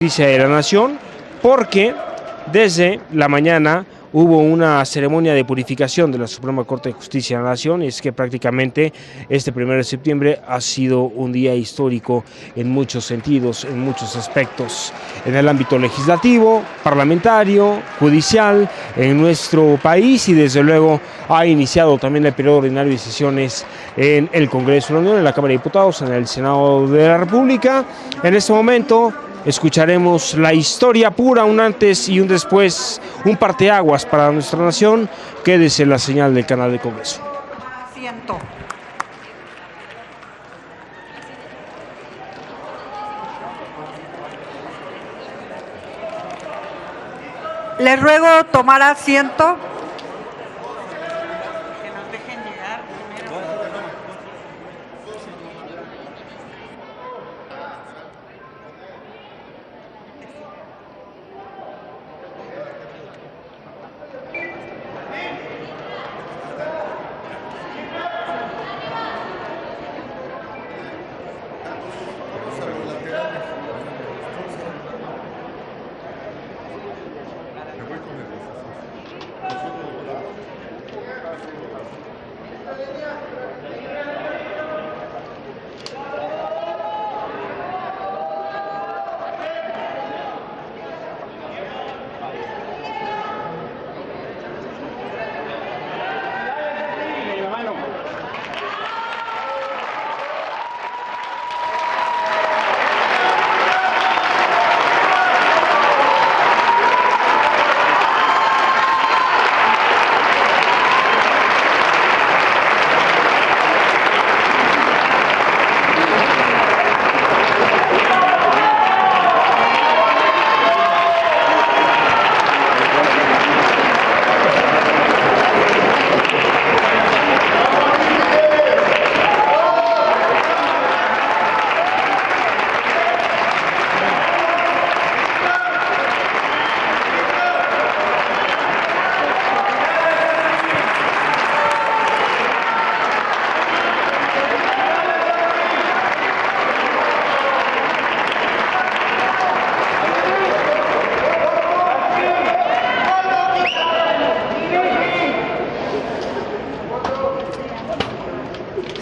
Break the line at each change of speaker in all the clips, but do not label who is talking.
Justicia de la Nación, porque desde la mañana hubo una ceremonia de purificación de la Suprema Corte de Justicia de la Nación, y es que prácticamente este 1 de septiembre ha sido un día histórico en muchos sentidos, en muchos aspectos, en el ámbito legislativo, parlamentario, judicial, en nuestro país, y desde luego ha iniciado también el periodo ordinario de sesiones en el Congreso de la Unión, en la Cámara de Diputados, en el Senado de la República. En este momento escucharemos la historia pura, un antes y un después, un parteaguas para nuestra nación. Quédese en la señal del canal de Congreso.
Asiento. Les ruego tomar asiento.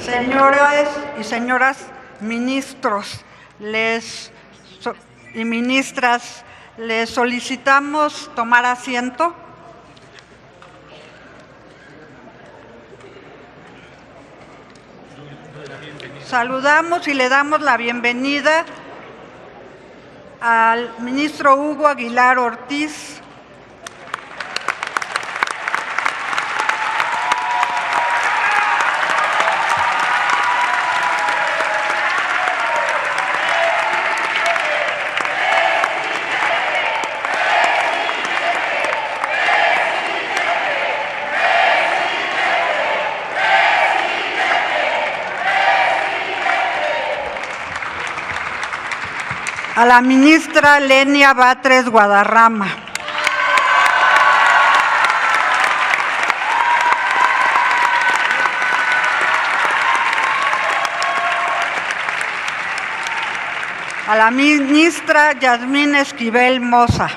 Señoras y señoras ministros y ministras, les solicitamos tomar asiento. Saludamos y le damos la bienvenida al ministro Hugo Aguilar Ortiz, a la ministra Lenia Batres Guadarrama, a la ministra Yasmín Esquivel Moza,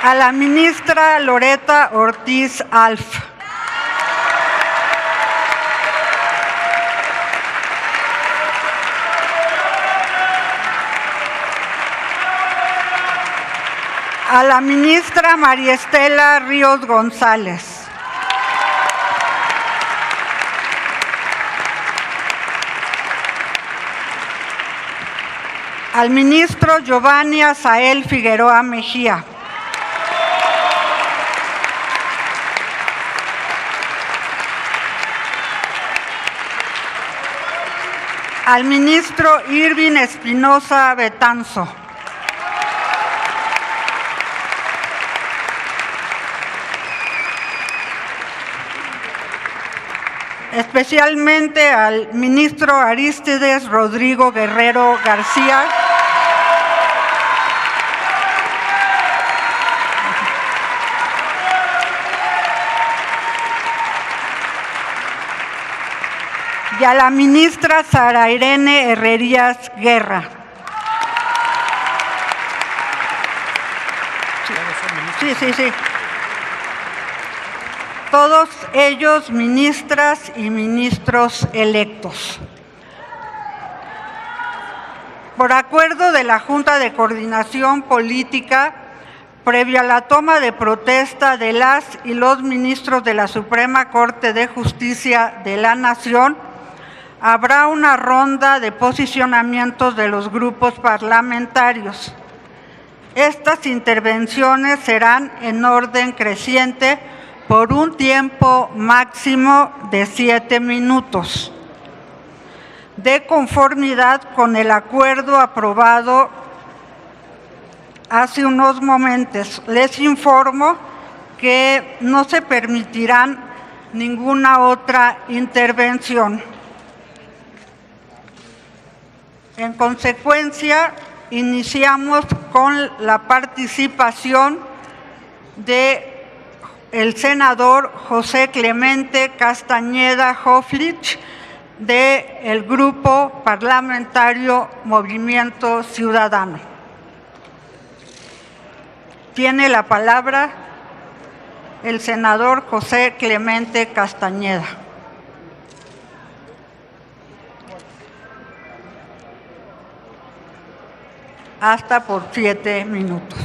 a la ministra Loreta Ortiz Alf, a la ministra María Estela Ríos González, al ministro Giovanni Azael Figueroa Mejía, al ministro Irving Espinosa Betanzo, especialmente al ministro Arístides Rodrigo Guerrero García, a la ministra Sara Irene Herrerías Guerra. Sí. Todos ellos ministras y ministros electos. Por acuerdo de la Junta de Coordinación Política, previa a la toma de protesta de las y los ministros de la Suprema Corte de Justicia de la Nación, habrá una ronda de posicionamientos de los grupos parlamentarios. Estas intervenciones serán en orden creciente por un tiempo máximo de 7 minutos. De conformidad con el acuerdo aprobado hace unos momentos, les informo que no se permitirán ninguna otra intervención. En consecuencia, iniciamos con la participación del senador José Clemente Castañeda Hoflich, del Grupo Parlamentario Movimiento Ciudadano. Tiene la palabra el senador José Clemente Castañeda. Hasta por 7 minutos.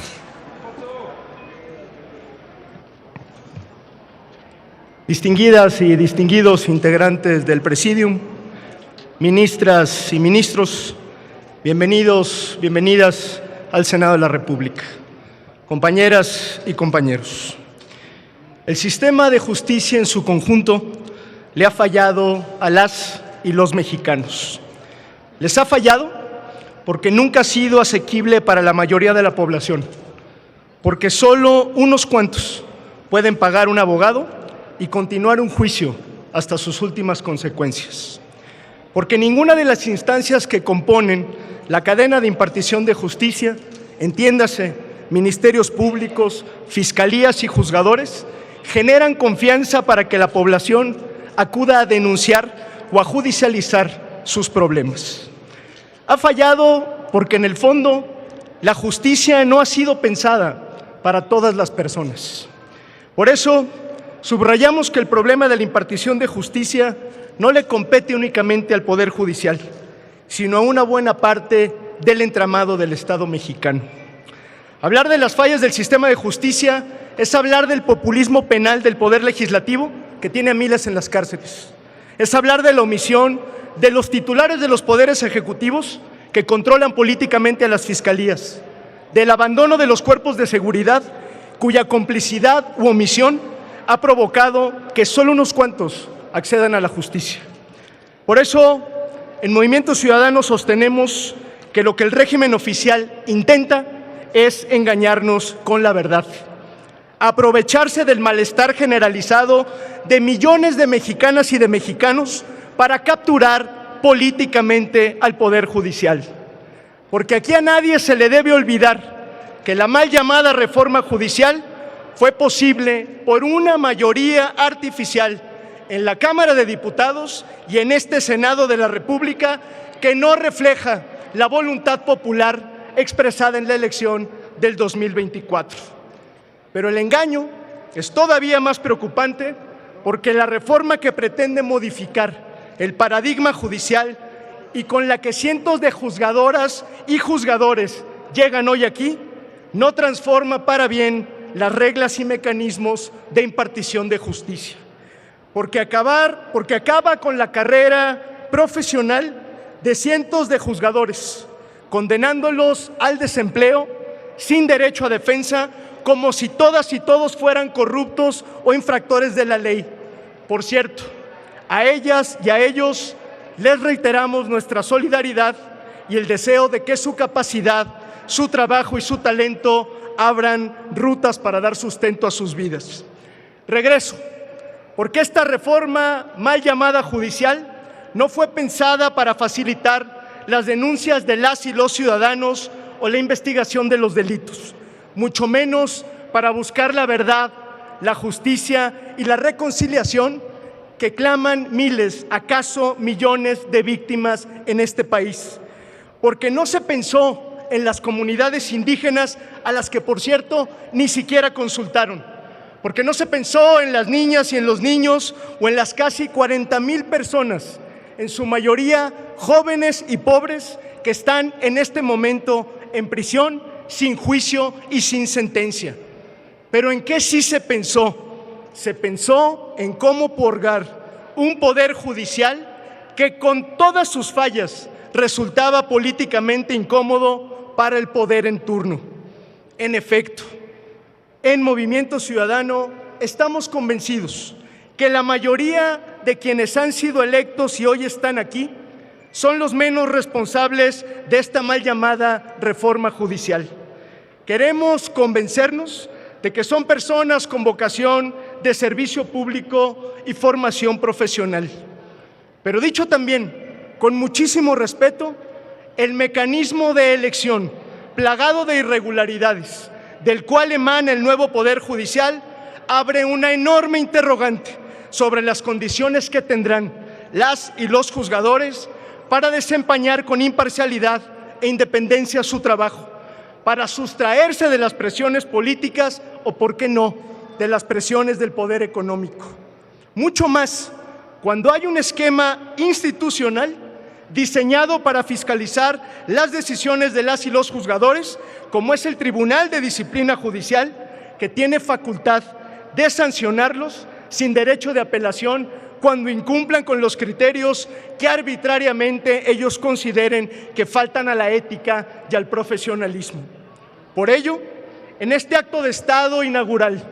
Distinguidas y distinguidos integrantes del Presidium, ministras y ministros, bienvenidos, bienvenidas al Senado de la República. Compañeras y compañeros, el sistema de justicia en su conjunto le ha fallado a las y los mexicanos. Les ha fallado porque nunca ha sido asequible para la mayoría de la población, porque solo unos cuantos pueden pagar un abogado y continuar un juicio hasta sus últimas consecuencias, porque ninguna de las instancias que componen la cadena de impartición de justicia, entiéndase, ministerios públicos, fiscalías y juzgadores, generan confianza para que la población acuda a denunciar o a judicializar sus problemas. Ha fallado porque en el fondo la justicia no ha sido pensada para todas las personas. Por eso subrayamos que el problema de la impartición de justicia no le compete únicamente al Poder Judicial, sino a una buena parte del entramado del Estado mexicano. Hablar de las fallas del sistema de justicia es hablar del populismo penal del Poder Legislativo, que tiene a miles en las cárceles. Es hablar de la omisión de los titulares de los poderes ejecutivos que controlan políticamente a las fiscalías, del abandono de los cuerpos de seguridad cuya complicidad u omisión ha provocado que solo unos cuantos accedan a la justicia. Por eso, en Movimiento Ciudadano sostenemos que lo que el régimen oficial intenta es engañarnos con la verdad, aprovecharse del malestar generalizado de millones de mexicanas y de mexicanos para capturar políticamente al Poder Judicial. Porque aquí a nadie se le debe olvidar que la mal llamada reforma judicial fue posible por una mayoría artificial en la Cámara de Diputados y en este Senado de la República que no refleja la voluntad popular expresada en la elección del 2024. Pero el engaño es todavía más preocupante porque la reforma que pretende modificar el paradigma judicial y con la que cientos de juzgadoras y juzgadores llegan hoy aquí, no transforma para bien las reglas y mecanismos de impartición de justicia. Porque acaba con la carrera profesional de cientos de juzgadores, condenándolos al desempleo sin derecho a defensa, como si todas y todos fueran corruptos o infractores de la ley. Por cierto, a ellas y a ellos les reiteramos nuestra solidaridad y el deseo de que su capacidad, su trabajo y su talento abran rutas para dar sustento a sus vidas. Regreso, porque esta reforma mal llamada judicial no fue pensada para facilitar las denuncias de las y los ciudadanos o la investigación de los delitos, mucho menos para buscar la verdad, la justicia y la reconciliación que claman miles, acaso millones de víctimas en este país. Porque no se pensó en las comunidades indígenas, a las que, por cierto, ni siquiera consultaron. Porque no se pensó en las niñas y en los niños o en las casi 40,000 personas, en su mayoría jóvenes y pobres, que están en este momento en prisión, sin juicio y sin sentencia. Pero ¿en qué sí se pensó? Se pensó en cómo purgar un poder judicial que, con todas sus fallas, resultaba políticamente incómodo para el poder en turno. En efecto, en Movimiento Ciudadano estamos convencidos que la mayoría de quienes han sido electos y hoy están aquí son los menos responsables de esta mal llamada reforma judicial. Queremos convencernos de que son personas con vocación de servicio público y formación profesional. Pero dicho también, con muchísimo respeto, el mecanismo de elección, plagado de irregularidades, del cual emana el nuevo Poder Judicial, abre una enorme interrogante sobre las condiciones que tendrán las y los juzgadores para desempeñar con imparcialidad e independencia su trabajo, para sustraerse de las presiones políticas o, por qué no, de las presiones del poder económico. Mucho más cuando hay un esquema institucional diseñado para fiscalizar las decisiones de las y los juzgadores, como es el Tribunal de Disciplina Judicial, que tiene facultad de sancionarlos sin derecho de apelación cuando incumplan con los criterios que arbitrariamente ellos consideren que faltan a la ética y al profesionalismo. Por ello, en este acto de Estado inaugural,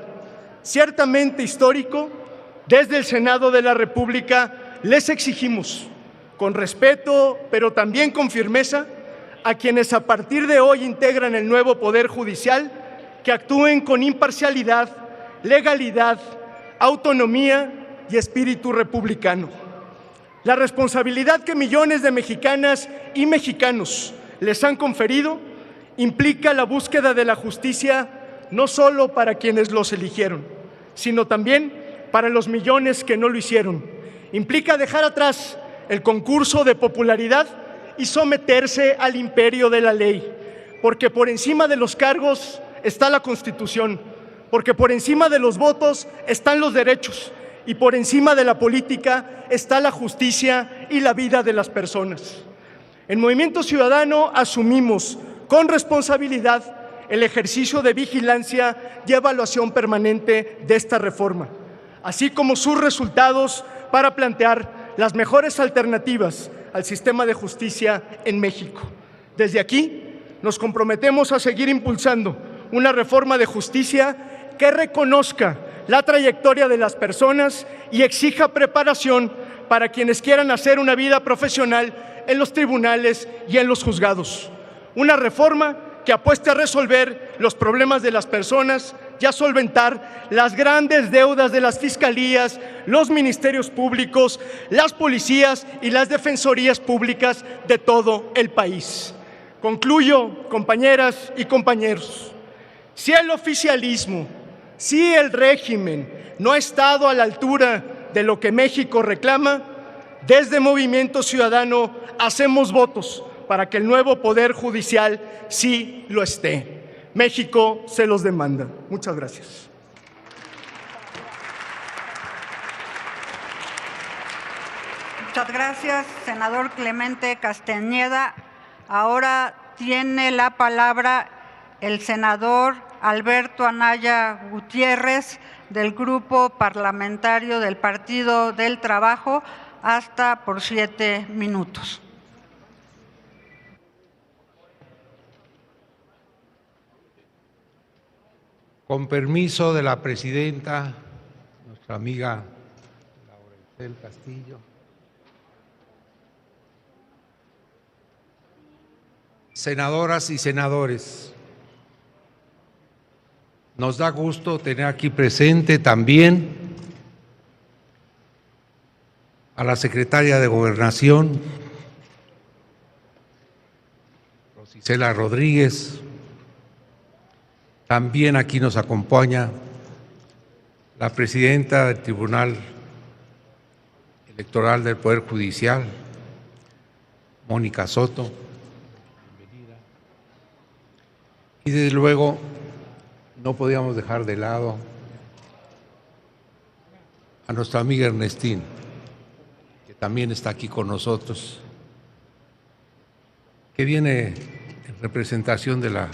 ciertamente histórico, desde el Senado de la República les exigimos, con respeto, pero también con firmeza, a quienes a partir de hoy integran el nuevo Poder Judicial, que actúen con imparcialidad, legalidad, autonomía y espíritu republicano. La responsabilidad que millones de mexicanas y mexicanos les han conferido implica la búsqueda de la justicia no solo para quienes los eligieron, sino también para los millones que no lo hicieron. Implica dejar atrás el concurso de popularidad y someterse al imperio de la ley, porque por encima de los cargos está la Constitución, porque por encima de los votos están los derechos y por encima de la política está la justicia y la vida de las personas. En Movimiento Ciudadano asumimos con responsabilidad el ejercicio de vigilancia y evaluación permanente de esta reforma, así como sus resultados para plantear las mejores alternativas al sistema de justicia en México. Desde aquí nos comprometemos a seguir impulsando una reforma de justicia que reconozca la trayectoria de las personas y exija preparación para quienes quieran hacer una vida profesional en los tribunales y en los juzgados. Una reforma que apueste a resolver los problemas de las personas y a solventar las grandes deudas de las fiscalías, los ministerios públicos, las policías y las defensorías públicas de todo el país. Concluyo, compañeras y compañeros. Si el oficialismo, si el régimen no ha estado a la altura de lo que México reclama, desde Movimiento Ciudadano hacemos votos para que el nuevo Poder Judicial sí lo esté. México se los demanda. Muchas gracias.
Muchas gracias, senador Clemente Castañeda. Ahora tiene la palabra el senador Alberto Anaya Gutiérrez, del Grupo Parlamentario del Partido del Trabajo, hasta por 7 minutos.
Con permiso de la presidenta, nuestra amiga Laura Isel Castillo. Senadoras y senadores, nos da gusto tener aquí presente también a la secretaria de Gobernación, Rosicela Rodríguez. También aquí nos acompaña la presidenta del Tribunal Electoral del Poder Judicial, Mónica Soto, bienvenida. Y desde luego no podíamos dejar de lado a nuestra amiga Ernestina, que también está aquí con nosotros, que viene en representación de la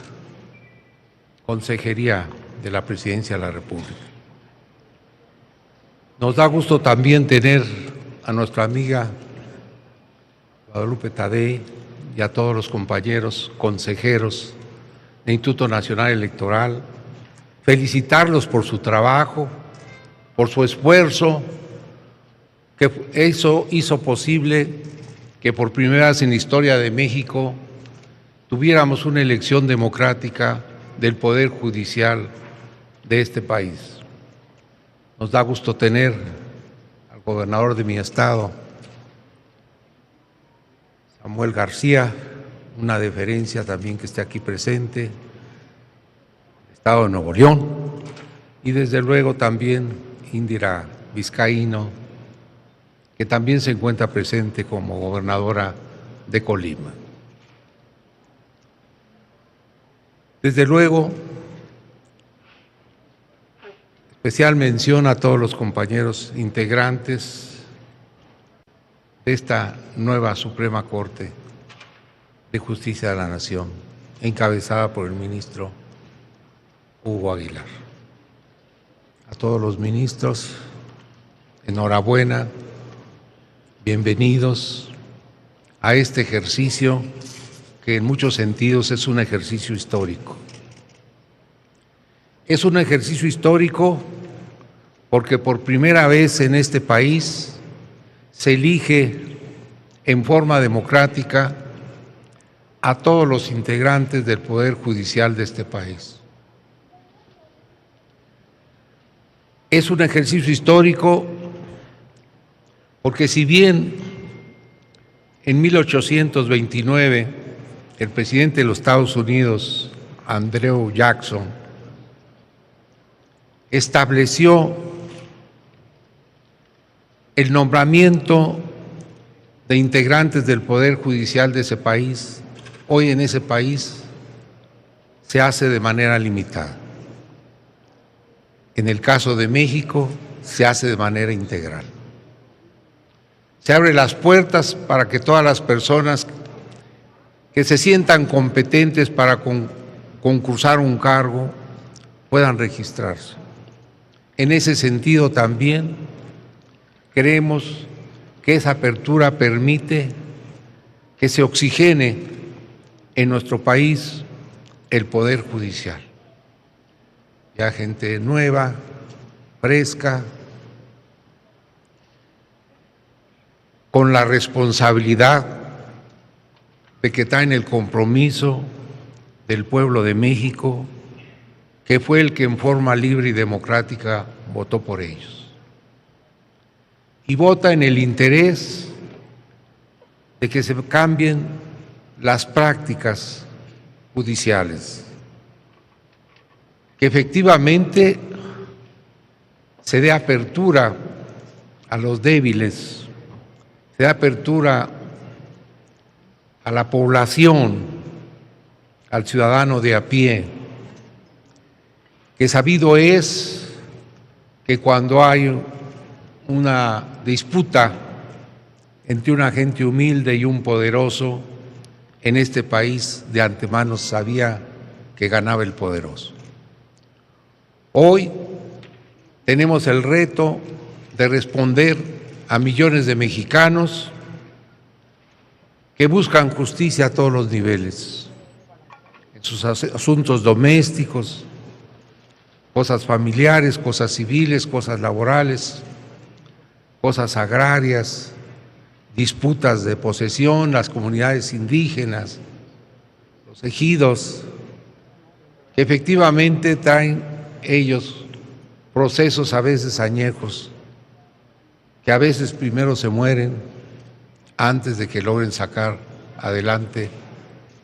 Consejería de la Presidencia de la República. Nos da gusto también tener a nuestra amiga Guadalupe Tadei y a todos los compañeros consejeros del Instituto Nacional Electoral, felicitarlos por su trabajo, por su esfuerzo, que eso hizo posible que por primera vez en la historia de México tuviéramos una elección democrática del Poder Judicial de este país. Nos da gusto tener al gobernador de mi estado, Samuel García, una deferencia también que esté aquí presente, el estado de Nuevo León, y desde luego también Indira Vizcaíno, que también se encuentra presente como gobernadora de Colima. Desde luego, especial mención a todos los compañeros integrantes de esta nueva Suprema Corte de Justicia de la Nación, encabezada por el ministro Hugo Aguilar. A todos los ministros, enhorabuena, bienvenidos a este ejercicio que en muchos sentidos es un ejercicio histórico. Es un ejercicio histórico porque por primera vez en este país se elige en forma democrática a todos los integrantes del Poder Judicial de este país. Es un ejercicio histórico porque si bien en 1829 el presidente de los Estados Unidos, Andrew Jackson, estableció el nombramiento de integrantes del Poder Judicial de ese país, hoy en ese país se hace de manera limitada. En el caso de México, se hace de manera integral. Se abren las puertas para que todas las personas que se sientan competentes para concursar un cargo puedan registrarse. En ese sentido también creemos que esa apertura permite que se oxigene en nuestro país el Poder Judicial. Ya gente nueva, fresca, con la responsabilidad de que traen el compromiso del pueblo de México, que fue el que en forma libre y democrática votó por ellos. Y vota en el interés de que se cambien las prácticas judiciales, que efectivamente se dé apertura a los débiles, se dé apertura a la población, al ciudadano de a pie, que sabido es que cuando hay una disputa entre una gente humilde y un poderoso, en este país de antemano sabía que ganaba el poderoso. Hoy tenemos el reto de responder a millones de mexicanos que buscan justicia a todos los niveles, en sus asuntos domésticos, cosas familiares, cosas civiles, cosas laborales, cosas agrarias, disputas de posesión, las comunidades indígenas, los ejidos, que efectivamente traen ellos procesos a veces añejos, que a veces primero se mueren antes de que logren sacar adelante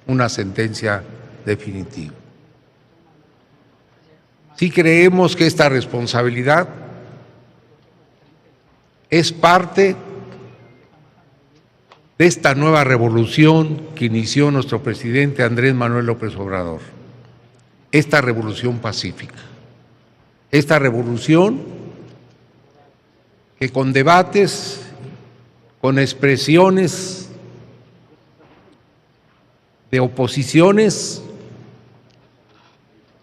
una sentencia definitiva. Sí creemos que esta responsabilidad es parte de esta nueva revolución que inició nuestro presidente Andrés Manuel López Obrador. Esta revolución pacífica, esta revolución que con debates, con expresiones de oposiciones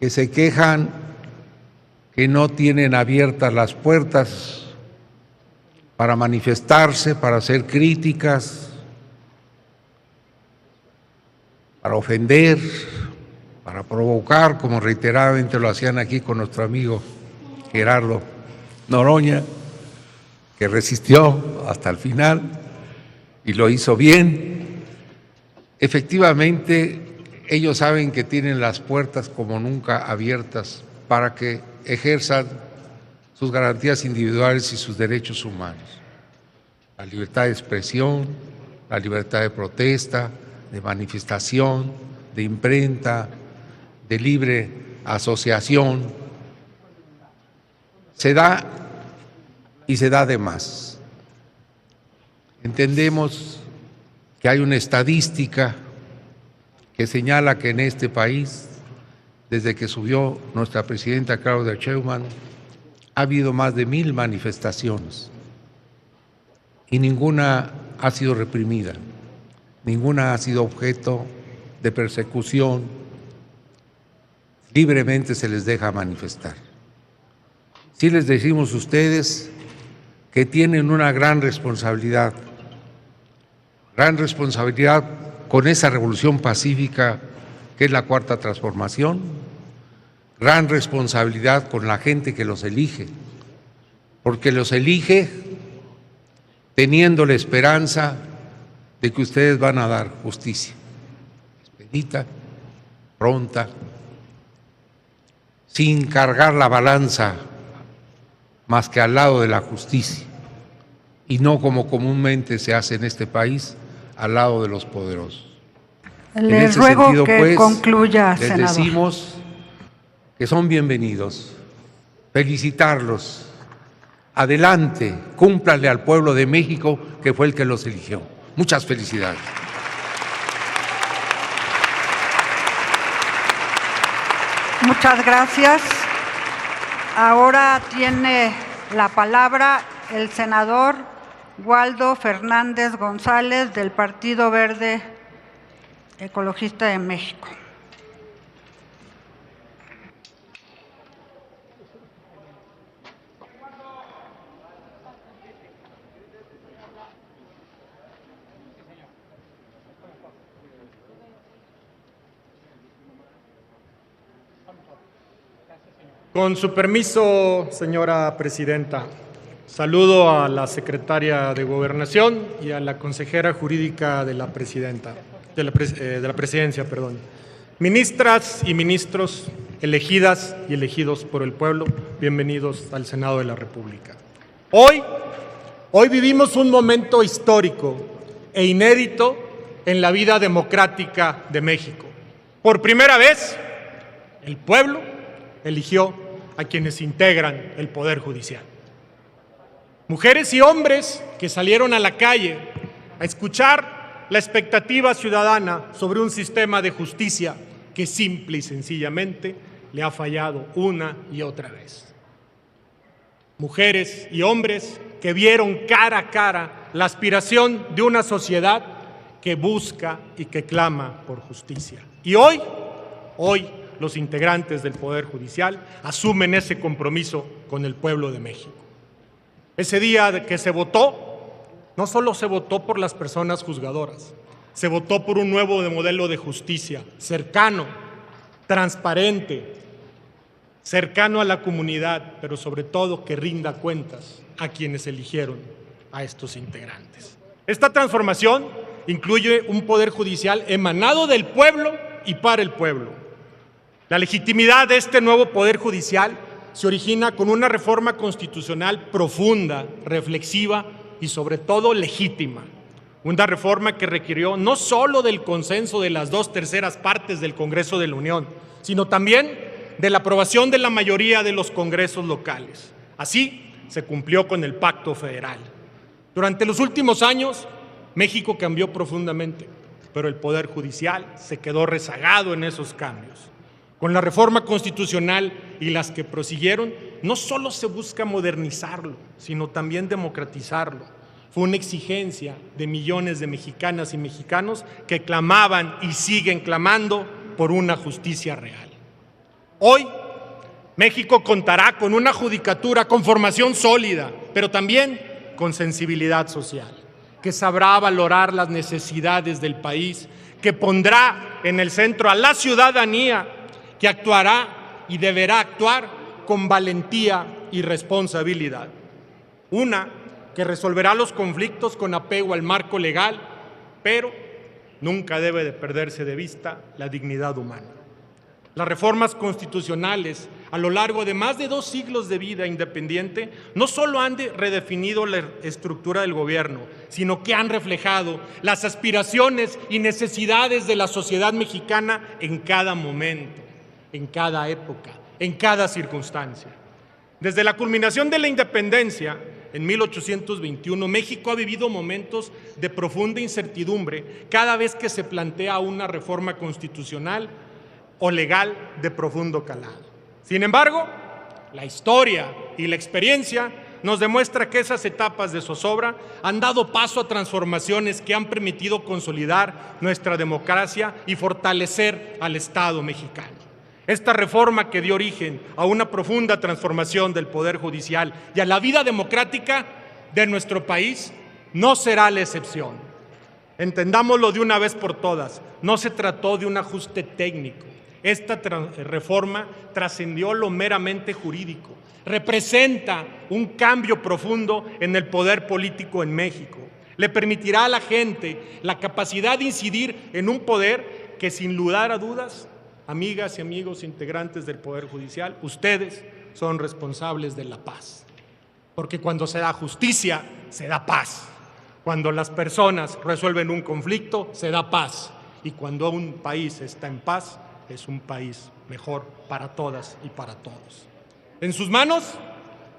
que se quejan que no tienen abiertas las puertas para manifestarse, para hacer críticas, para ofender, para provocar, como reiteradamente lo hacían aquí con nuestro amigo Gerardo Noroña, que resistió hasta el final y lo hizo bien. Efectivamente, ellos saben que tienen las puertas como nunca abiertas para que ejerzan sus garantías individuales y sus derechos humanos. La libertad de expresión, la libertad de protesta, de manifestación, de imprenta, de libre asociación. Se da y se da de más. Entendemos que hay una estadística que señala que en este país, desde que subió nuestra presidenta Claudia Sheinbaum, ha habido más de 1000 manifestaciones y ninguna ha sido reprimida, ninguna ha sido objeto de persecución, libremente se les deja manifestar. Sí les decimos a ustedes que tienen una gran responsabilidad con esa revolución pacífica que es la Cuarta Transformación, gran responsabilidad con la gente que los elige, porque los elige teniendo la esperanza de que ustedes van a dar justicia, expedita, pronta, sin cargar la balanza más que al lado de la justicia, y no como comúnmente se hace en este país, al lado de los poderosos.
Le ruego sentido, que pues, concluya,
les
senador.
Decimos que son bienvenidos, felicitarlos. Adelante, cúmplanle al pueblo de México que fue el que los eligió. Muchas felicidades.
Muchas gracias. Ahora tiene la palabra el senador Waldo Fernández González del Partido Verde Ecologista de México.
Con su permiso, señora presidenta, saludo a la secretaria de Gobernación y a la consejera jurídica de la presidencia. Ministras y ministros, elegidas y elegidos por el pueblo, bienvenidos al Senado de la República. Hoy vivimos un momento histórico e inédito en la vida democrática de México. Por primera vez, el pueblo eligió a quienes integran el Poder Judicial. Mujeres y hombres que salieron a la calle a escuchar la expectativa ciudadana sobre un sistema de justicia que simple y sencillamente le ha fallado una y otra vez. Mujeres y hombres que vieron cara a cara la aspiración de una sociedad que busca y que clama por justicia. Y hoy los integrantes del Poder Judicial asumen ese compromiso con el pueblo de México. Ese día que se votó, no solo se votó por las personas juzgadoras, se votó por un nuevo modelo de justicia cercano, transparente, cercano a la comunidad, pero sobre todo que rinda cuentas a quienes eligieron a estos integrantes. Esta transformación incluye un Poder Judicial emanado del pueblo y para el pueblo. La legitimidad de este nuevo Poder Judicial se origina con una reforma constitucional profunda, reflexiva y sobre todo legítima. Una reforma que requirió no solo del consenso de las 2/3 partes del Congreso de la Unión, sino también de la aprobación de la mayoría de los congresos locales. Así se cumplió con el Pacto Federal. Durante los últimos años,
México cambió profundamente, pero el Poder Judicial se quedó rezagado en esos cambios. Con la reforma constitucional y las que prosiguieron, no solo se busca modernizarlo, sino también democratizarlo. Fue una exigencia de millones de mexicanas y mexicanos que clamaban y siguen clamando por una justicia real. Hoy, México contará con una judicatura con formación sólida, pero también con sensibilidad social, que sabrá valorar las necesidades del país, que pondrá en el centro a la ciudadanía, que actuará y deberá actuar con valentía y responsabilidad. Una que resolverá los conflictos con apego al marco legal, pero nunca debe de perderse de vista la dignidad humana. Las reformas constitucionales a lo largo de más de 2 siglos de vida independiente no solo han redefinido la estructura del gobierno, sino que han reflejado las aspiraciones y necesidades de la sociedad mexicana en cada momento, en cada época, en cada circunstancia. Desde la culminación de la independencia, en 1821, México ha vivido momentos de profunda incertidumbre cada vez que se plantea una reforma constitucional o legal de profundo calado. Sin embargo, la historia y la experiencia nos demuestra que esas etapas de zozobra han dado paso a transformaciones que han permitido consolidar nuestra democracia y fortalecer al Estado mexicano. Esta reforma que dio origen a una profunda transformación del Poder Judicial y a la vida democrática de nuestro país no será la excepción. Entendámoslo de una vez por todas, no se trató de un ajuste técnico. Esta reforma trascendió lo meramente jurídico, representa un cambio profundo en el poder político en México. Le permitirá a la gente la capacidad de incidir en un poder que, sin lugar a dudas, amigas y amigos integrantes del Poder Judicial, ustedes son responsables de la paz. Porque cuando se da justicia, se da paz. Cuando las personas resuelven un conflicto, se da paz. Y cuando un país está en paz, es un país mejor para todas y para todos. En sus manos,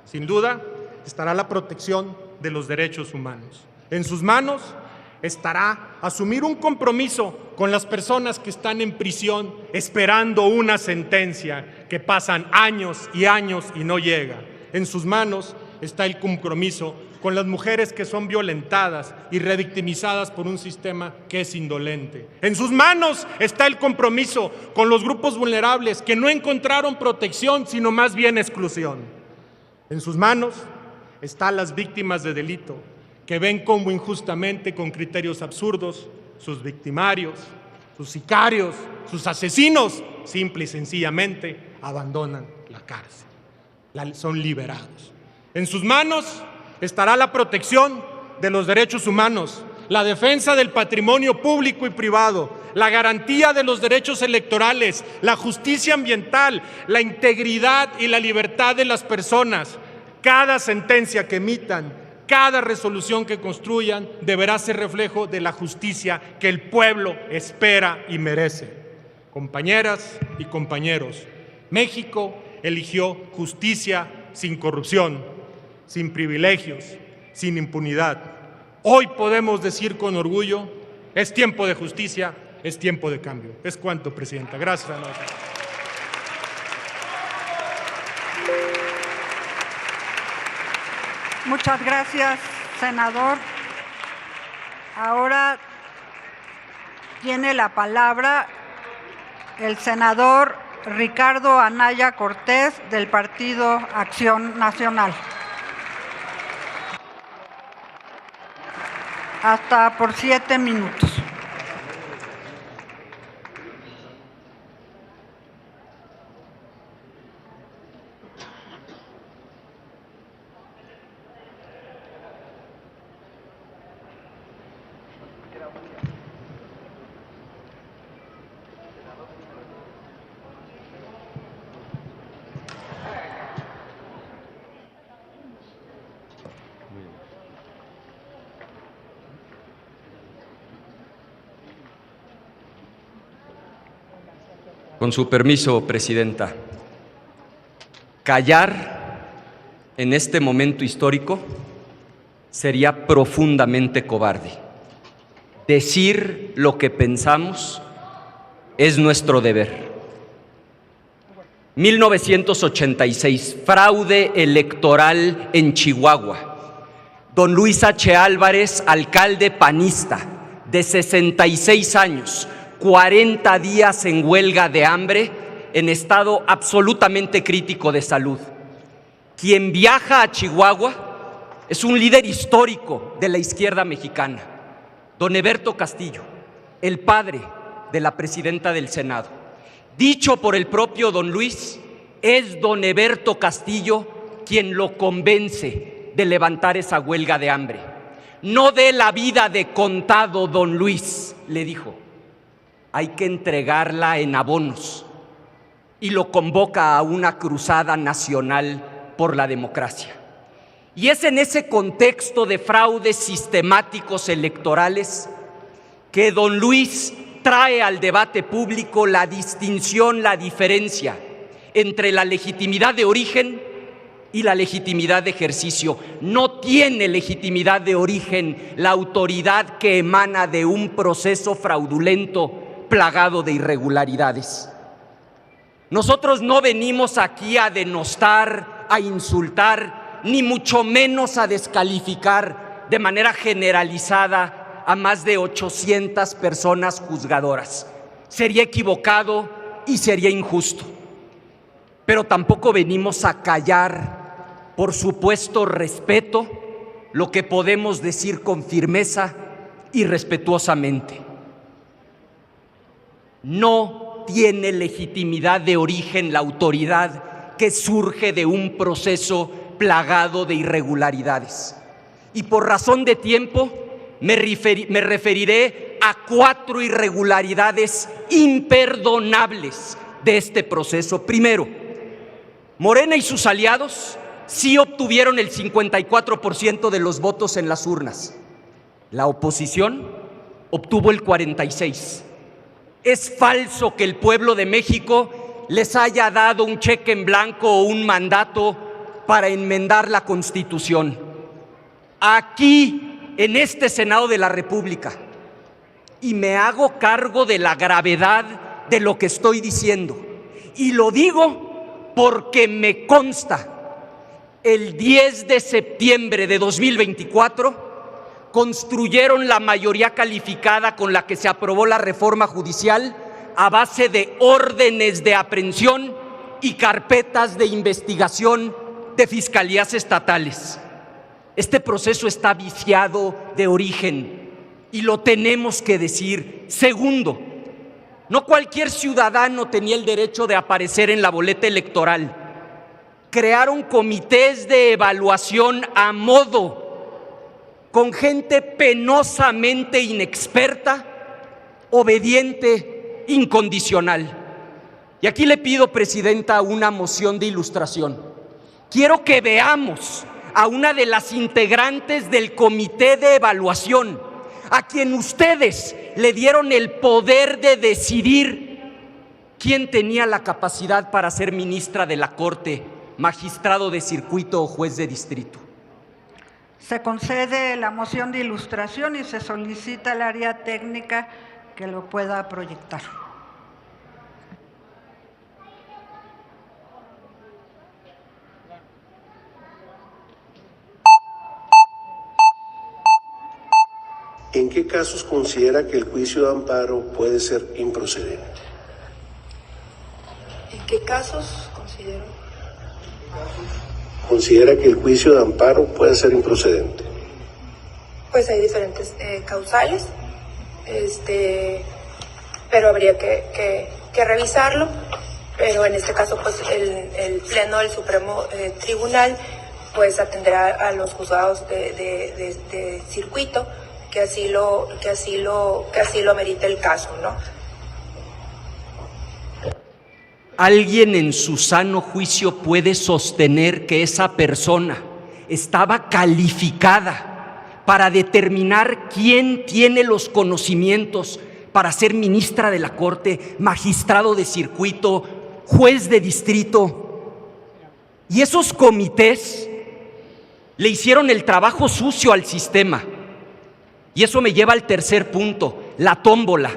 sin duda, estará la protección de los derechos humanos. En sus manos estará asumir un compromiso con las personas que están en prisión esperando una sentencia, que pasan años y años y no llega. En sus manos está el compromiso con las mujeres que son violentadas y revictimizadas por un sistema que es indolente. En sus manos está el compromiso con los grupos vulnerables que no encontraron protección, sino más bien exclusión. En sus manos están las víctimas de delito, que ven cómo injustamente, con criterios absurdos, sus victimarios, sus sicarios, sus asesinos, simple y sencillamente abandonan la cárcel. Son liberados. En sus manos estará la protección de los derechos humanos, la defensa del patrimonio público y privado, la garantía de los derechos electorales, la justicia ambiental, la integridad y la libertad de las personas. Cada sentencia que emitan, cada resolución que construyan deberá ser reflejo de la justicia que el pueblo espera y merece. Compañeras y compañeros, México eligió justicia sin corrupción, sin privilegios, sin impunidad. Hoy podemos decir con orgullo, es tiempo de justicia, es tiempo de cambio. Es cuanto, Presidenta. Gracias a nosotros.
Muchas gracias, senador. Ahora tiene la palabra el senador Ricardo Anaya Cortés, del Partido Acción Nacional. Hasta por 7 minutos.
Con su permiso, Presidenta. Callar en este momento histórico sería profundamente cobarde. decir lo que pensamos es nuestro deber. 1986, fraude electoral en Chihuahua. Don Luis H. Álvarez, alcalde panista, de 66 años, 40 días en huelga de hambre, en estado absolutamente crítico de salud. Quien viaja a Chihuahua es un líder histórico de la izquierda mexicana, don Eberto Castillo, el padre de la presidenta del Senado. Dicho por el propio don Luis, es don Eberto Castillo quien lo convence de levantar esa huelga de hambre. No dé la vida de contado, don Luis, le dijo. Hay que entregarla en abonos. Y lo convoca a una cruzada nacional por la democracia. Y es en ese contexto de fraudes sistemáticos electorales que don Luis trae al debate público la distinción, la diferencia entre la legitimidad de origen y la legitimidad de ejercicio. No tiene legitimidad de origen la autoridad que emana de un proceso fraudulento plagado de irregularidades. Nosotros no venimos aquí a denostar, a insultar, ni mucho menos a descalificar de manera generalizada a más de 800 personas juzgadoras. Sería equivocado y sería injusto. Pero tampoco venimos a callar, por supuesto, respeto, lo que podemos decir con firmeza y respetuosamente. No tiene legitimidad de origen la autoridad que surge de un proceso plagado de irregularidades. Y por razón de tiempo me referiré a 4 irregularidades imperdonables de este proceso. Primero, Morena y sus aliados sí obtuvieron el 54% de los votos en las urnas. La oposición obtuvo el 46%. Es falso que el pueblo de México les haya dado un cheque en blanco o un mandato para enmendar la Constitución. Aquí, en este Senado de la República, y me hago cargo de la gravedad de lo que estoy diciendo, y lo digo porque me consta, el 10 de septiembre de 2024, construyeron la mayoría calificada con la que se aprobó la reforma judicial a base de órdenes de aprehensión y carpetas de investigación de fiscalías estatales. Este proceso está viciado de origen y lo tenemos que decir. Segundo, no cualquier ciudadano tenía el derecho de aparecer en la boleta electoral. Crearon comités de evaluación a modo, con gente penosamente inexperta, obediente, incondicional. Y aquí le pido, Presidenta, una moción de ilustración. Quiero que veamos a una de las integrantes del comité de evaluación, a quien ustedes le dieron el poder de decidir quién tenía la capacidad para ser ministra de la Corte, magistrado de circuito o juez de distrito.
Se concede la moción de ilustración y se solicita al área técnica que lo pueda proyectar.
¿En qué casos considera que el juicio de amparo puede ser improcedente?
¿En qué casos
considera que el juicio de amparo puede ser improcedente?
Pues hay diferentes causales, pero habría que revisarlo. Pero en este caso, pues el Pleno del Supremo Tribunal pues atenderá a los juzgados de circuito que así lo amerite el caso, ¿no?
¿Alguien en su sano juicio puede sostener que esa persona estaba calificada para determinar quién tiene los conocimientos para ser ministra de la Corte, magistrado de circuito, juez de distrito? Y esos comités le hicieron el trabajo sucio al sistema. Y eso me lleva al tercer punto, la tómbola.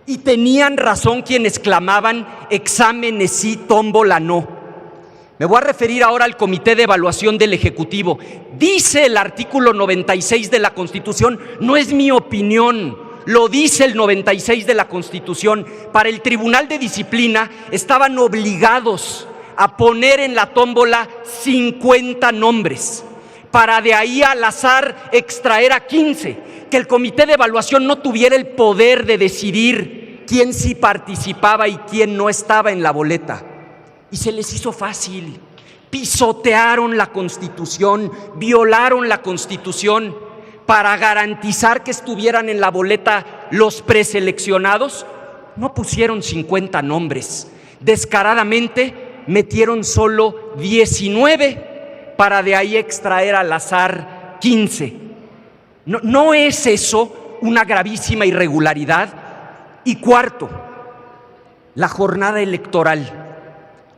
Y tenían razón quienes clamaban exámenes sí, tómbola no. Me voy a referir ahora al Comité de Evaluación del Ejecutivo. Dice el artículo 96 de la Constitución, no es mi opinión, lo dice el 96 de la Constitución. Para el Tribunal de Disciplina estaban obligados a poner en la tómbola 50 nombres, para de ahí al azar extraer a 15, que el Comité de Evaluación no tuviera el poder de decidir quién sí participaba y quién no estaba en la boleta. Y se les hizo fácil, pisotearon la Constitución, violaron la Constitución para garantizar que estuvieran en la boleta los preseleccionados. No pusieron 50 nombres, descaradamente metieron solo 19 para de ahí extraer al azar 15. ¿No es eso una gravísima irregularidad? Y cuarto, la jornada electoral.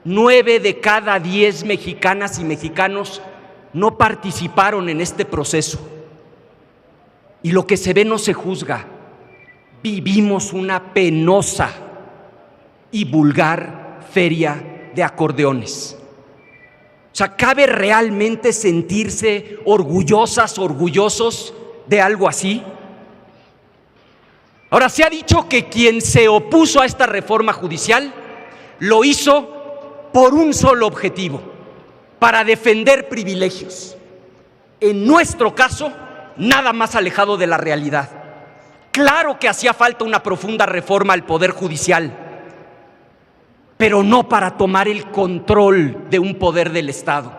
9 de cada 10 mexicanas y mexicanos no participaron en este proceso. Y lo que se ve no se juzga. Vivimos una penosa y vulgar feria de acordeones. O sea, ¿cabe realmente sentirse orgullosas, orgullosos de algo así? Ahora, se ha dicho que quien se opuso a esta reforma judicial lo hizo por un solo objetivo, para defender privilegios. En nuestro caso, nada más alejado de la realidad. Claro que hacía falta una profunda reforma al Poder Judicial, pero no para tomar el control de un poder del Estado.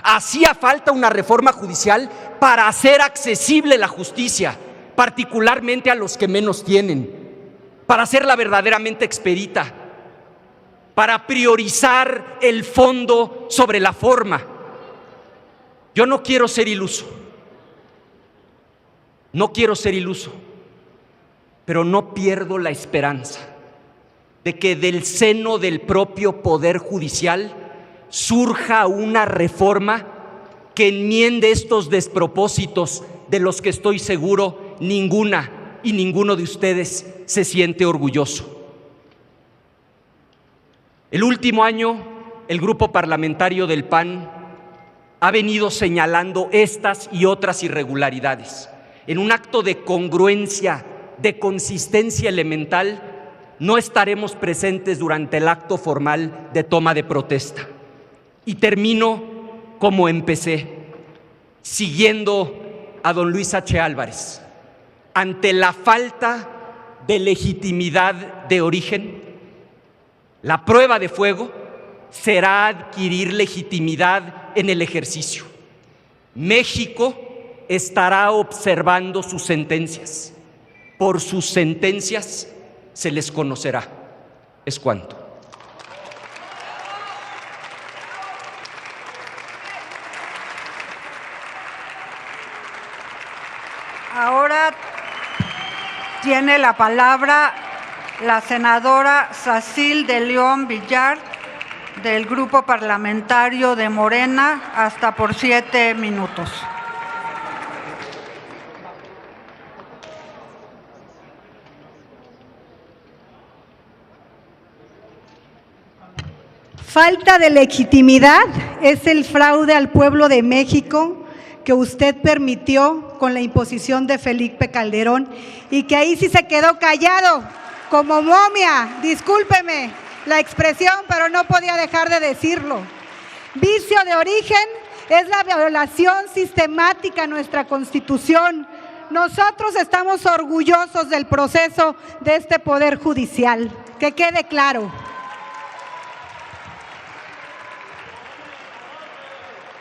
Hacía falta una reforma judicial para hacer accesible la justicia, particularmente a los que menos tienen, para hacerla verdaderamente expedita, para priorizar el fondo sobre la forma. Yo no quiero ser iluso, pero no pierdo la esperanza de que del seno del propio Poder Judicial surja una reforma que enmiende estos despropósitos de los que estoy seguro ninguna y ninguno de ustedes se siente orgulloso. El último año, el grupo parlamentario del PAN ha venido señalando estas y otras irregularidades. En un acto de congruencia, de consistencia elemental, no estaremos presentes durante el acto formal de toma de protesta. Y termino como empecé, siguiendo a don Luis H. Álvarez. Ante la falta de legitimidad de origen, la prueba de fuego será adquirir legitimidad en el ejercicio. México estará observando sus sentencias. Por sus sentencias se les conocerá. Es cuanto.
Ahora tiene la palabra la senadora Sacil de León Villar, del Grupo Parlamentario de Morena, hasta por 7 minutos.
Falta de legitimidad es el fraude al pueblo de México que usted permitió con la imposición de Felipe Calderón y que ahí sí se quedó callado como momia. Discúlpeme la expresión, pero no podía dejar de decirlo. Vicio de origen es la violación sistemática a nuestra Constitución. Nosotros estamos orgullosos del proceso de este Poder Judicial, que quede claro.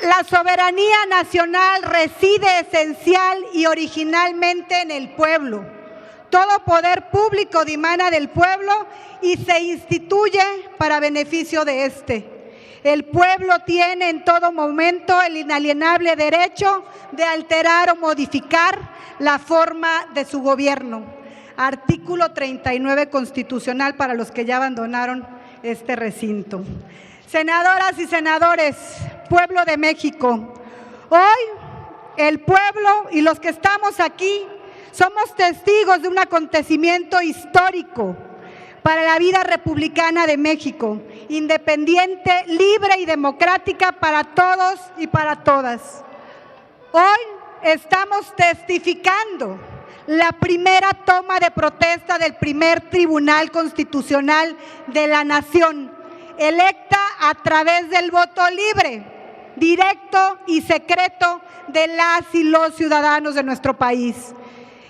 La soberanía nacional reside esencial y originalmente en el pueblo. Todo poder público dimana del pueblo y se instituye para beneficio de este. El pueblo tiene en todo momento el inalienable derecho de alterar o modificar la forma de su gobierno. Artículo 39 constitucional para los que ya abandonaron este recinto. Senadoras y senadores, pueblo de México, hoy el pueblo y los que estamos aquí somos testigos de un acontecimiento histórico para la vida republicana de México, independiente, libre y democrática para todos y para todas. Hoy estamos testificando la primera toma de protesta del primer Tribunal Constitucional de la Nación, electa a través del voto libre, directo y secreto de las y los ciudadanos de nuestro país.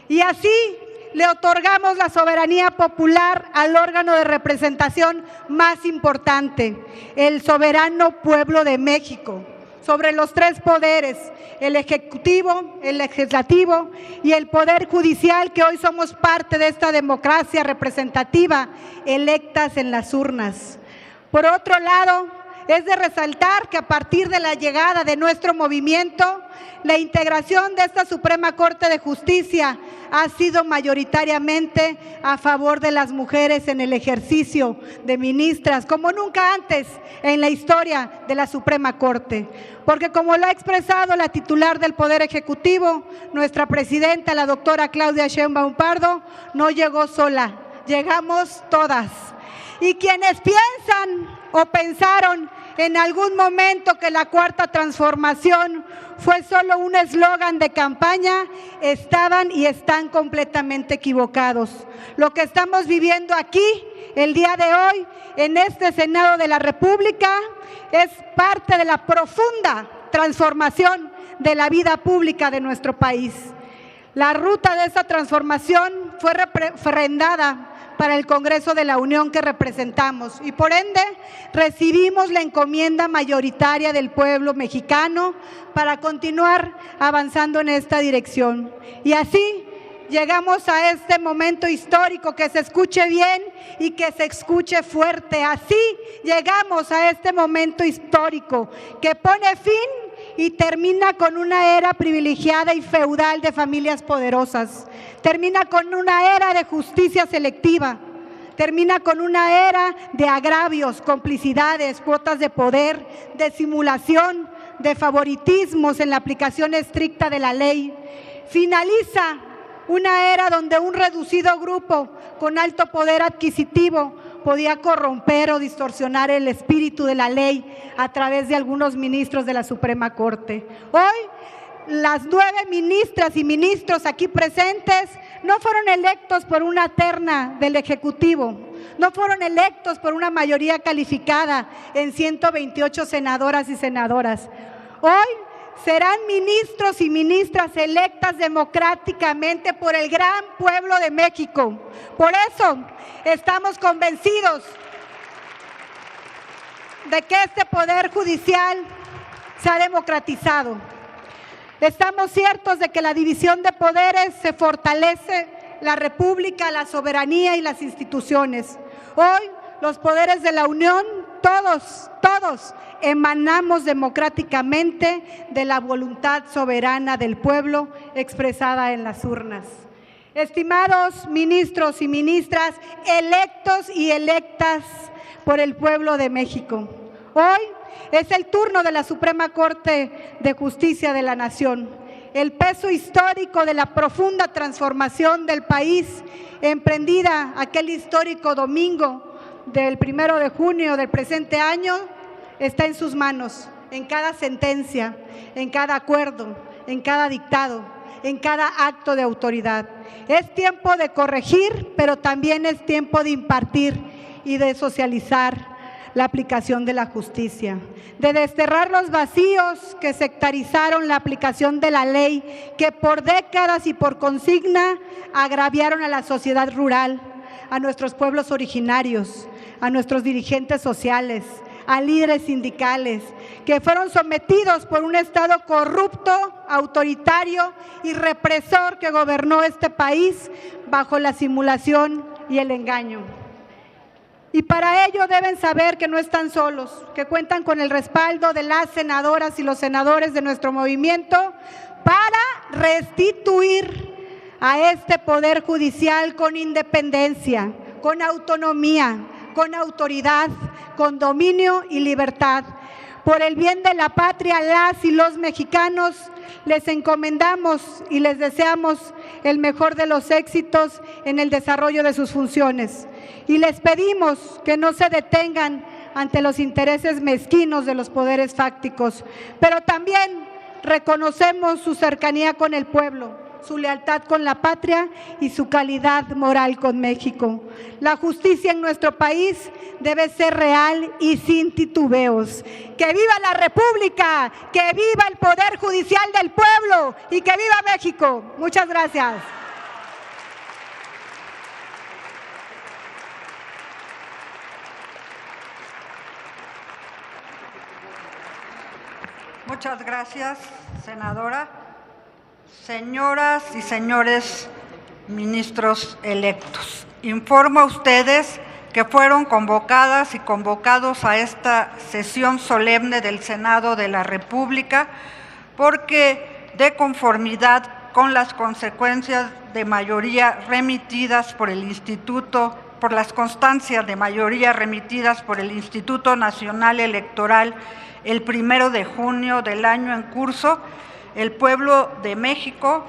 Y así le otorgamos la soberanía popular al órgano de representación más importante, el soberano pueblo de México, sobre los tres poderes, el ejecutivo, el legislativo y el poder judicial, que hoy somos parte de esta democracia representativa, electas en las urnas. Por otro lado, es de resaltar que a partir de la llegada de nuestro movimiento, la integración de esta Suprema Corte de Justicia ha sido mayoritariamente a favor de las mujeres en el ejercicio de ministras, como nunca antes en la historia de la Suprema Corte. Porque como lo ha expresado la titular del Poder Ejecutivo, nuestra presidenta, la doctora Claudia Sheinbaum Pardo, no llegó sola, llegamos todas. Y quienes piensan o pensaron en algún momento que la Cuarta Transformación fue solo un eslogan de campaña, estaban y están completamente equivocados. Lo que estamos viviendo aquí, el día de hoy, en este Senado de la República, es parte de la profunda transformación de la vida pública de nuestro país. La ruta de esa transformación fue refrendada para el Congreso de la Unión que representamos y por ende recibimos la encomienda mayoritaria del pueblo mexicano para continuar avanzando en esta dirección. Y así llegamos a este momento histórico, que se escuche bien y que se escuche fuerte. Así llegamos a este momento histórico que pone fin y termina con una era privilegiada y feudal de familias poderosas. Termina con una era de justicia selectiva. Termina con una era de agravios, complicidades, cuotas de poder, de simulación, de favoritismos en la aplicación estricta de la ley. Finaliza una era donde un reducido grupo con alto poder adquisitivo podía corromper o distorsionar el espíritu de la ley a través de algunos ministros de la Suprema Corte. Hoy, las 9 ministras y ministros aquí presentes no fueron electos por una terna del Ejecutivo, no fueron electos por una mayoría calificada en 128 senadoras y senadoras. Hoy serán ministros y ministras electas democráticamente por el gran pueblo de México. Por eso estamos convencidos de que este poder judicial se ha democratizado. Estamos ciertos de que la división de poderes se fortalece la República, la soberanía y las instituciones. Hoy los poderes de la Unión, todos emanamos democráticamente de la voluntad soberana del pueblo expresada en las urnas. Estimados ministros y ministras, electos y electas por el pueblo de México, hoy es el turno de la Suprema Corte de Justicia de la Nación. El peso histórico de la profunda transformación del país, emprendida aquel histórico domingo del 1 de junio del presente año, está en sus manos, en cada sentencia, en cada acuerdo, en cada dictado, en cada acto de autoridad. Es tiempo de corregir, pero también es tiempo de impartir y de socializar la aplicación de la justicia, de desterrar los vacíos que sectarizaron la aplicación de la ley, que por décadas y por consigna agraviaron a la sociedad rural, a nuestros pueblos originarios, a nuestros dirigentes sociales, a líderes sindicales, que fueron sometidos por un Estado corrupto, autoritario y represor que gobernó este país bajo la simulación y el engaño. Y para ello deben saber que no están solos, que cuentan con el respaldo de las senadoras y los senadores de nuestro movimiento para restituir a este poder judicial con independencia, con autonomía, con autoridad, con dominio y libertad. Por el bien de la patria, las y los mexicanos, les encomendamos y les deseamos el mejor de los éxitos en el desarrollo de sus funciones. Y les pedimos que no se detengan ante los intereses mezquinos de los poderes fácticos, pero también reconocemos su cercanía con el pueblo, su lealtad con la patria y su calidad moral con México. La justicia en nuestro país debe ser real y sin titubeos. ¡Que viva la República! ¡Que viva el Poder Judicial del pueblo! ¡Y que viva México! Muchas gracias.
Muchas gracias, senadora. Señoras y señores ministros electos, informo a ustedes que fueron convocadas y convocados a esta sesión solemne del Senado de la República porque, de conformidad con las consecuencias de mayoría remitidas por el Instituto, por las constancias de mayoría remitidas por el Instituto Nacional Electoral el 1 de junio del año en curso, el pueblo de México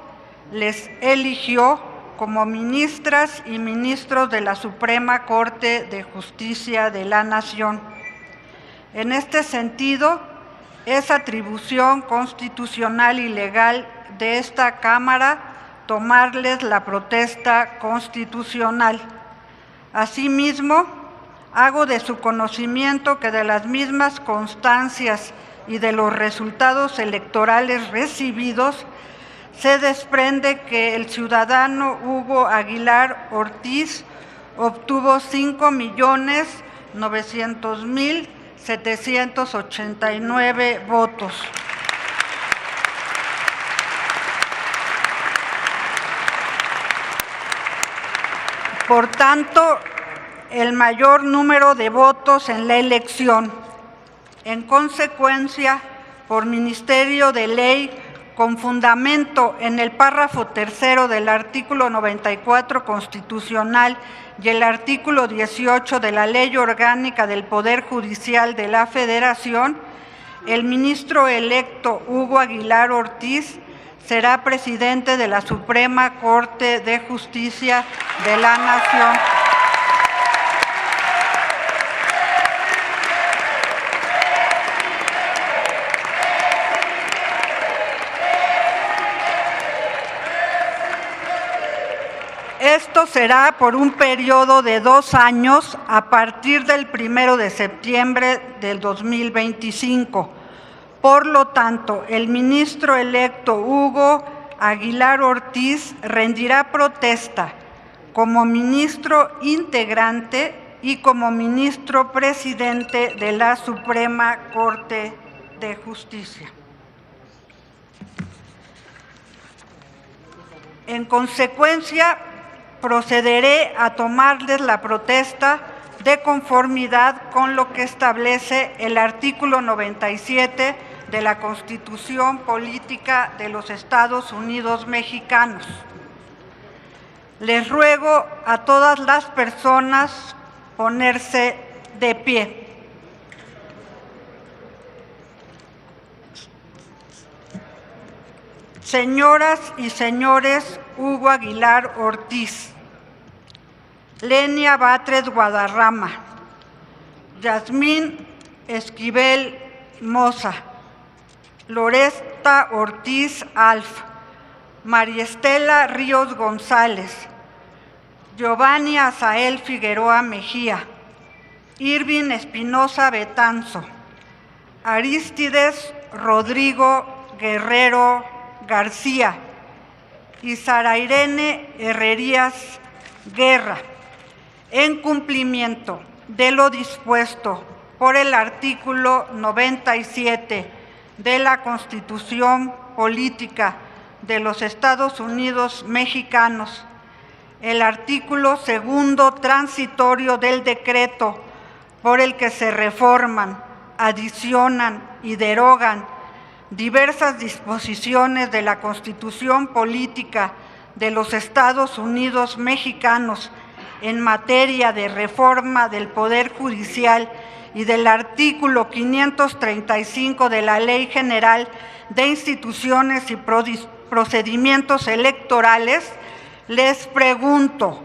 les eligió como ministras y ministros de la Suprema Corte de Justicia de la Nación. En este sentido, es atribución constitucional y legal de esta Cámara tomarles la protesta constitucional. Asimismo, hago de su conocimiento que de las mismas constancias y de los resultados electorales recibidos, se desprende que el ciudadano Hugo Aguilar Ortiz obtuvo 5.900.789 votos. Por tanto, el mayor número de votos en la elección. En consecuencia, por ministerio de ley, con fundamento en el párrafo 3 del artículo 94 constitucional y el artículo 18 de la Ley Orgánica del Poder Judicial de la Federación, el ministro electo Hugo Aguilar Ortiz será presidente de la Suprema Corte de Justicia de la Nación. Esto será por un periodo de 2 años a partir del 1 de septiembre del 2025. Por lo tanto, el ministro electo Hugo Aguilar Ortiz rendirá protesta como ministro integrante y como ministro presidente de la Suprema Corte de Justicia. En consecuencia, procederé a tomarles la protesta de conformidad con lo que establece el artículo 97 de la Constitución Política de los Estados Unidos Mexicanos. Les ruego a todas las personas ponerse de pie. Señoras y señores Hugo Aguilar Ortiz, Lenia Batres Guadarrama, Yasmín Esquivel Moza, Loresta Ortiz Alf, María Estela Ríos González, Giovanni Azael Figueroa Mejía, Irving Espinosa Betanzo, Arístides Rodrigo Guerrero García y Sara Irene Herrerías Guerra, en cumplimiento de lo dispuesto por el artículo 97 de la Constitución Política de los Estados Unidos Mexicanos, el artículo 2 transitorio del decreto por el que se reforman, adicionan y derogan diversas disposiciones de la Constitución Política de los Estados Unidos Mexicanos en materia de reforma del Poder Judicial y del artículo artículo 535 de la Ley General de Instituciones y Procedimientos Electorales, les pregunto,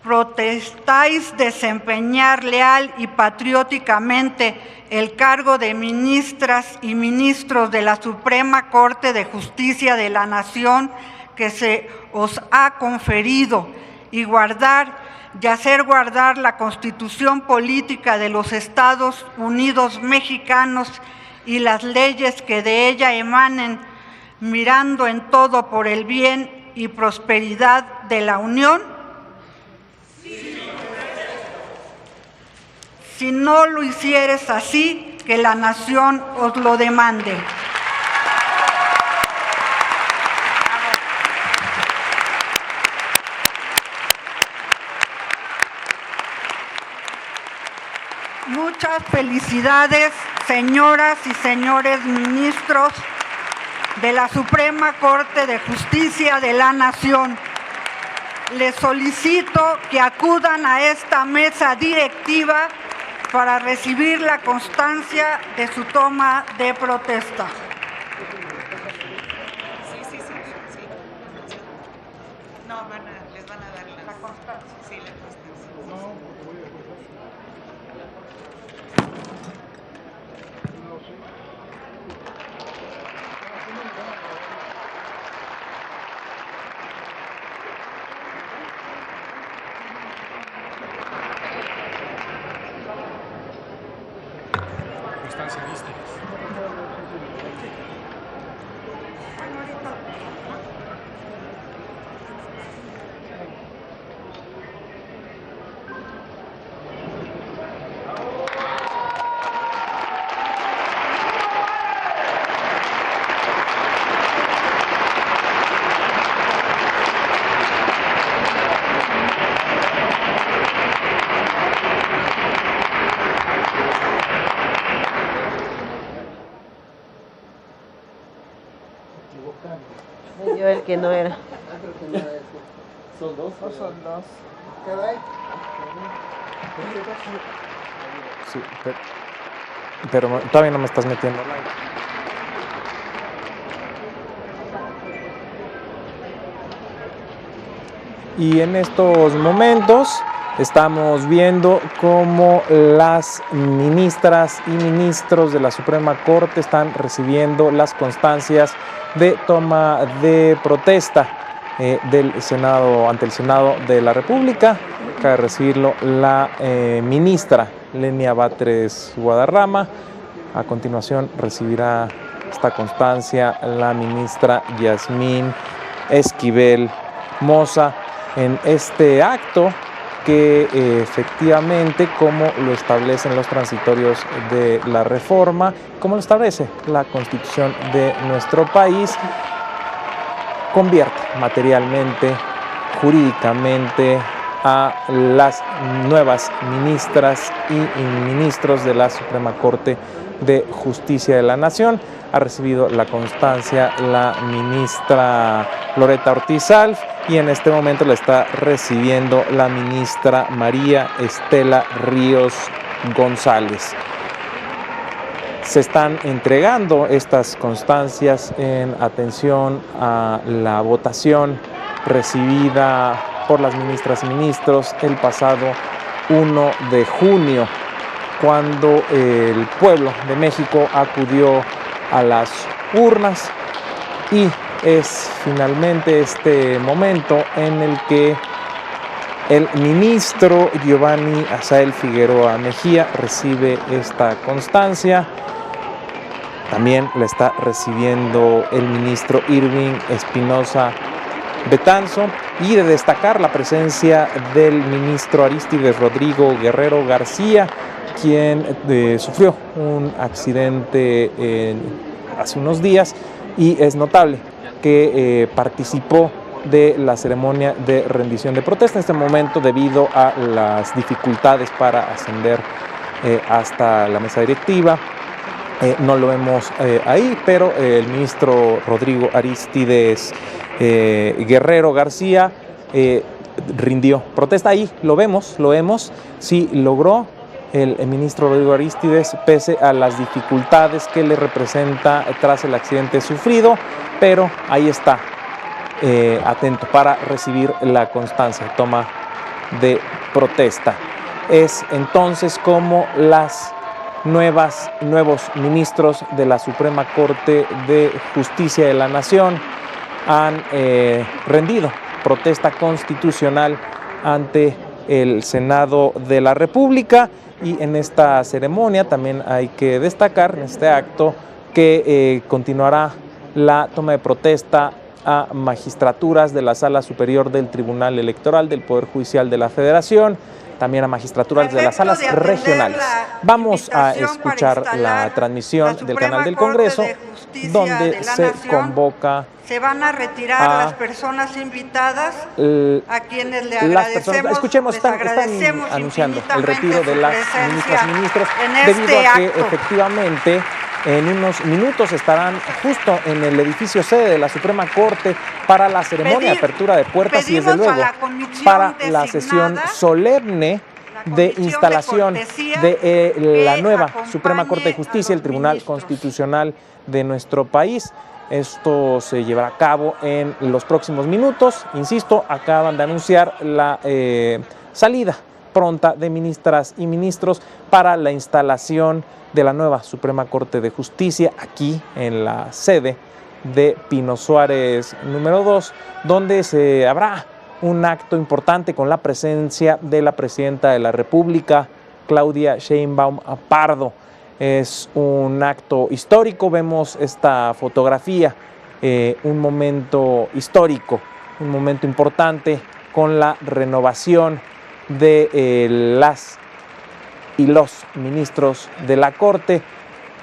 ¿protestáis desempeñar leal y patrióticamente el cargo de ministras y ministros de la Suprema Corte de Justicia de la Nación que se os ha conferido y hacer guardar la Constitución Política de los Estados Unidos Mexicanos y las leyes que de ella emanen, mirando en todo por el bien y prosperidad de la Unión? Si no lo hicieres así, que la nación os lo demande. Muchas felicidades, señoras y señores ministros de la Suprema Corte de Justicia de la Nación. Les solicito que acudan a esta mesa directiva para recibir la constancia de su toma de protesta.
Les van a dar la constancia. Sí, la constancia.
Yo el que no era.
¿Son dos? ¿O son dos?
Sí, pero todavía no me estás metiendo like. Y en estos momentos estamos viendo cómo las ministras y ministros de la Suprema Corte están recibiendo las constancias de toma de protesta del Senado, ante el Senado de la República. Acaba de recibirlo la ministra Lenia Batres Guadarrama. A continuación recibirá esta constancia la ministra Yasmín Esquivel Moza en este acto que efectivamente, como lo establecen los transitorios de la reforma, como lo establece la Constitución de nuestro país, convierte materialmente, jurídicamente a las nuevas ministras y ministros de la Suprema Corte de Justicia de la Nación. Ha recibido la constancia la ministra Loreta Ortiz Alf y en este momento la está recibiendo la ministra María Estela Ríos González. Se están entregando estas constancias en atención a la votación recibida por las ministras y ministros el pasado 1 de junio, cuando el pueblo de México acudió a las urnas, y es finalmente este momento en el que el ministro Giovanni Asael Figueroa Mejía recibe esta constancia. También la está recibiendo el ministro Irving Espinosa Betanzo, y de destacar la presencia del ministro Arístides Rodrigo Guerrero García, quien sufrió un accidente hace unos días, y es notable que participó de la ceremonia de rendición de protesta en este momento debido a las dificultades para ascender hasta la mesa directiva. No lo vemos ahí, pero el ministro Rodrigo Arístides Guerrero García rindió protesta. Ahí lo vemos, sí logró el ministro Rodrigo Arístides, pese a las dificultades que le representa tras el accidente sufrido, pero ahí está, atento para recibir la constancia de toma de protesta. Es entonces como las nuevos ministros de la Suprema Corte de Justicia de la Nación han rendido protesta constitucional ante el Senado de la República. Y en esta ceremonia también hay que destacar, en este acto, que continuará la toma de protesta a magistraturas de la Sala Superior del Tribunal Electoral del Poder Judicial de la Federación, también a magistraturas de las salas regionales. Vamos a escuchar la transmisión del canal del Congreso, donde se convoca.
Se van a retirar las personas invitadas, a quienes le agradecemos.
Escuchemos, están anunciando el retiro de las ministras y ministros, debido a que efectivamente en unos minutos estarán justo en el edificio sede de la Suprema Corte para la ceremonia de apertura de puertas y desde luego para la sesión solemne de instalación de la nueva Suprema Corte de Justicia, el Tribunal Constitucional de nuestro país. Esto se llevará a cabo en los próximos minutos. Insisto, acaban de anunciar la salida pronta de ministras y ministros para la instalación de la nueva Suprema Corte de Justicia aquí en la sede de Pino Suárez número 2, donde se habrá un acto importante con la presencia de la Presidenta de la República, Claudia Sheinbaum Pardo. Es un acto histórico, vemos esta fotografía, un momento histórico, un momento importante con la renovación de las y los ministros de la Corte,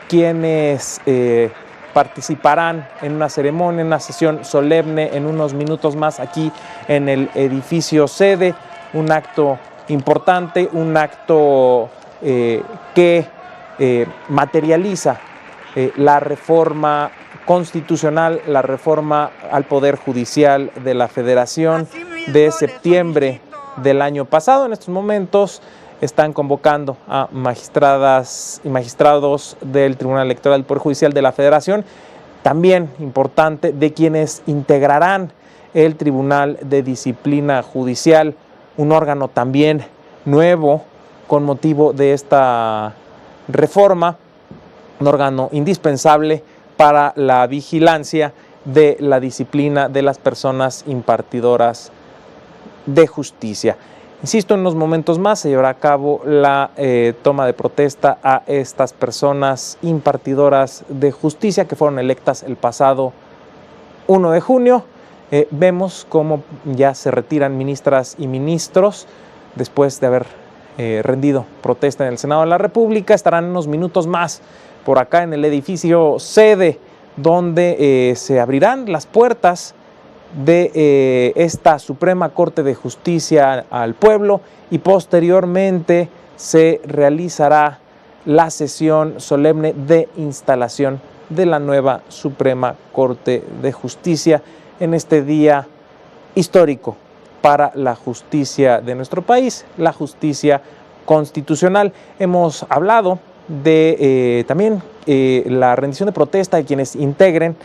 quienes participarán en una ceremonia, en una sesión solemne en unos minutos más aquí en el edificio sede. Un acto importante, un acto que materializa la reforma constitucional, la reforma al Poder Judicial de la Federación de septiembre del año pasado. En estos momentos están convocando a magistradas y magistrados del Tribunal Electoral del Poder Judicial de la Federación, también importante, de quienes integrarán el Tribunal de Disciplina Judicial, un órgano también nuevo con motivo de esta reforma, un órgano indispensable para la vigilancia de la disciplina de las personas impartidoras de justicia. Insisto, en unos momentos más se llevará a cabo la toma de protesta a estas personas impartidoras de justicia que fueron electas el pasado 1 de junio. Vemos cómo ya se retiran ministras y ministros después de haber rendido protesta en el Senado de la República. Estarán unos minutos más por acá en el edificio sede, donde se abrirán las puertas de esta Suprema Corte de Justicia al pueblo y posteriormente se realizará la sesión solemne de instalación de la nueva Suprema Corte de Justicia en este día histórico para la justicia de nuestro país, la justicia constitucional. Hemos hablado de también la rendición de protesta de quienes integren